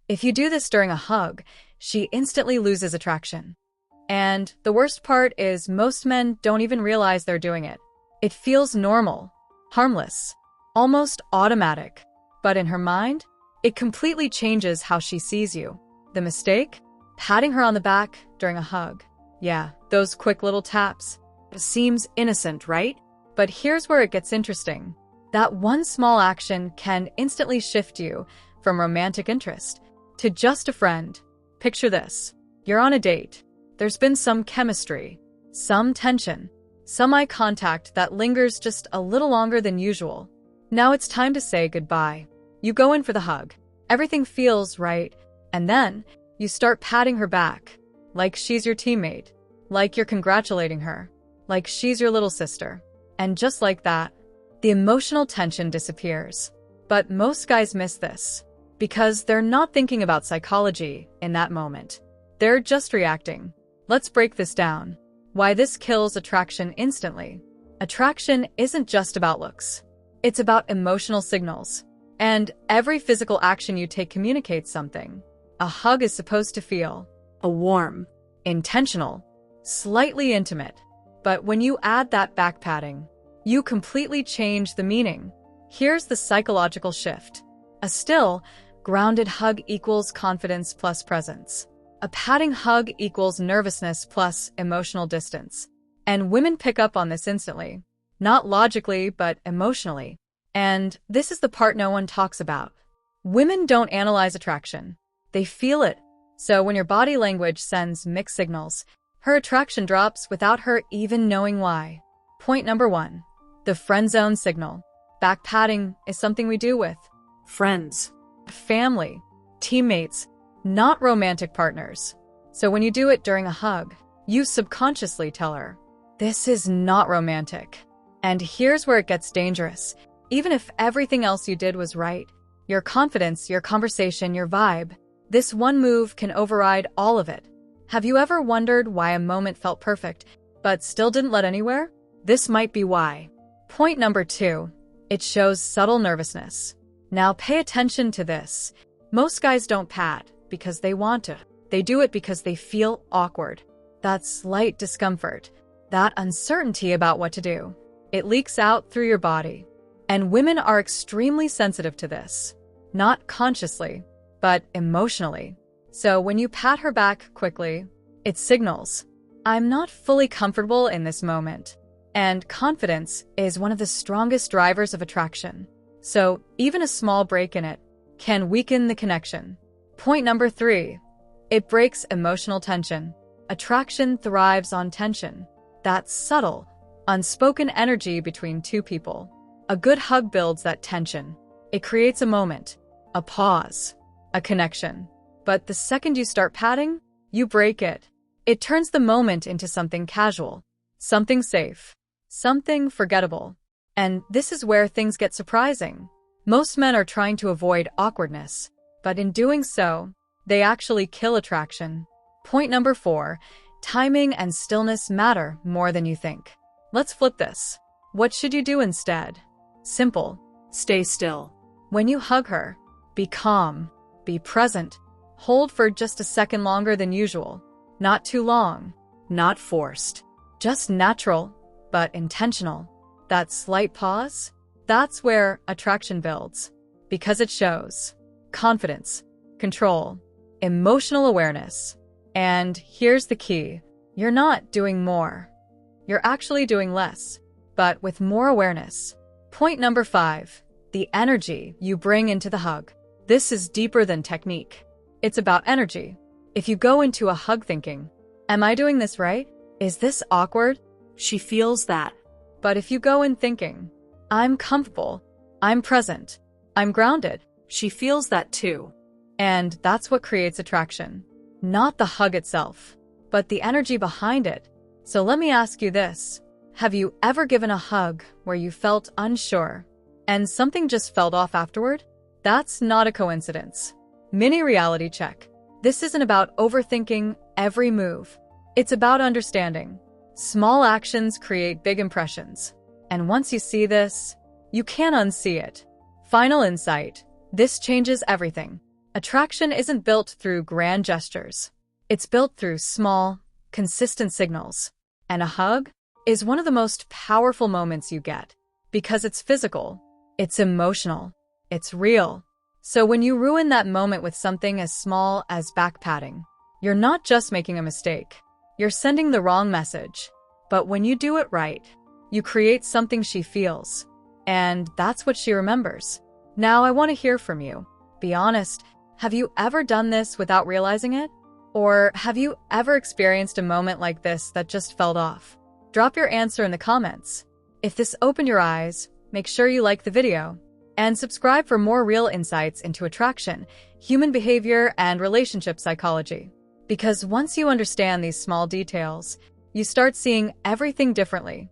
If you do this during a hug, she instantly loses attraction. And the worst part is most men don't even realize they're doing it. It feels normal, harmless, almost automatic. But in her mind, it completely changes how she sees you. The mistake? Patting her on the back during a hug. Yeah, those quick little taps. It seems innocent, right? But here's where it gets interesting. That one small action can instantly shift you from romantic interest to just a friend. Picture this. You're on a date. There's been some chemistry, some tension, some eye contact that lingers just a little longer than usual. Now it's time to say goodbye. You go in for the hug. Everything feels right. And then you start patting her back, like she's your teammate, like you're congratulating her, like she's your little sister. And just like that, the emotional tension disappears. But most guys miss this because they're not thinking about psychology in that moment. They're just reacting. Let's break this down. Why this kills attraction instantly. Attraction isn't just about looks. It's about emotional signals. And every physical action you take communicates something. A hug is supposed to feel warm, intentional, slightly intimate. But when you add that back patting, you completely change the meaning. Here's the psychological shift. A still, grounded hug equals confidence plus presence. A patting hug equals nervousness plus emotional distance. And women pick up on this instantly. Not logically, but emotionally. And this is the part no one talks about. Women don't analyze attraction. They feel it. So when your body language sends mixed signals, her attraction drops without her even knowing why. Point number 1. The friend zone signal. Back patting is something we do with friends, family, teammates, not romantic partners. So when you do it during a hug, you subconsciously tell her, this is not romantic. And here's where it gets dangerous. Even if everything else you did was right, your confidence, your conversation, your vibe, this one move can override all of it. Have you ever wondered why a moment felt perfect, but still didn't lead anywhere? This might be why. Point number 2. It shows subtle nervousness. Now pay attention to this. Most guys don't pat because they want to. They do it because they feel awkward. That slight discomfort, that uncertainty about what to do, it leaks out through your body. And women are extremely sensitive to this. Not consciously, but emotionally. So when you pat her back quickly, it signals, I'm not fully comfortable in this moment. And confidence is one of the strongest drivers of attraction. So even a small break in it can weaken the connection. Point number 3. It breaks emotional tension. Attraction thrives on tension. That subtle, unspoken energy between two people. A good hug builds that tension. It creates a moment, a pause, a connection. But the second you start patting, you break it. It turns the moment into something casual, something safe, something forgettable. And this is where things get surprising. Most men are trying to avoid awkwardness, but in doing so, they actually kill attraction. Point number 4. Timing and stillness matter more than you think. Let's flip this. What should you do instead? Simple. Stay still. When you hug her, be calm, be present. Hold for just a second longer than usual. Not too long, not forced. Just natural, but intentional. That slight pause, that's where attraction builds. Because it shows confidence, control, emotional awareness. And here's the key. You're not doing more. You're actually doing less, but with more awareness. Point number 5. The energy you bring into the hug. This is deeper than technique. It's about energy. If you go into a hug thinking, am I doing this right? Is this awkward? She feels that. But if you go in thinking, I'm comfortable, I'm present, I'm grounded, she feels that too. And that's what creates attraction. Not the hug itself, but the energy behind it. So let me ask you this. Have you ever given a hug where you felt unsure and something just felt off afterward? That's not a coincidence. Mini reality check. This isn't about overthinking every move. It's about understanding. Small actions create big impressions. And once you see this, you can't unsee it. Final insight. This changes everything. Attraction isn't built through grand gestures. It's built through small, consistent signals. And a hug is one of the most powerful moments you get because it's physical, it's emotional, it's real. So when you ruin that moment with something as small as back patting, you're not just making a mistake. You're sending the wrong message. But when you do it right, you create something she feels. And that's what she remembers. Now I want to hear from you. Be honest, have you ever done this without realizing it? Or have you ever experienced a moment like this that just felt off? Drop your answer in the comments. If this opened your eyes, make sure you like the video and subscribe for more real insights into attraction, human behavior, and relationship psychology. Because once you understand these small details, you start seeing everything differently.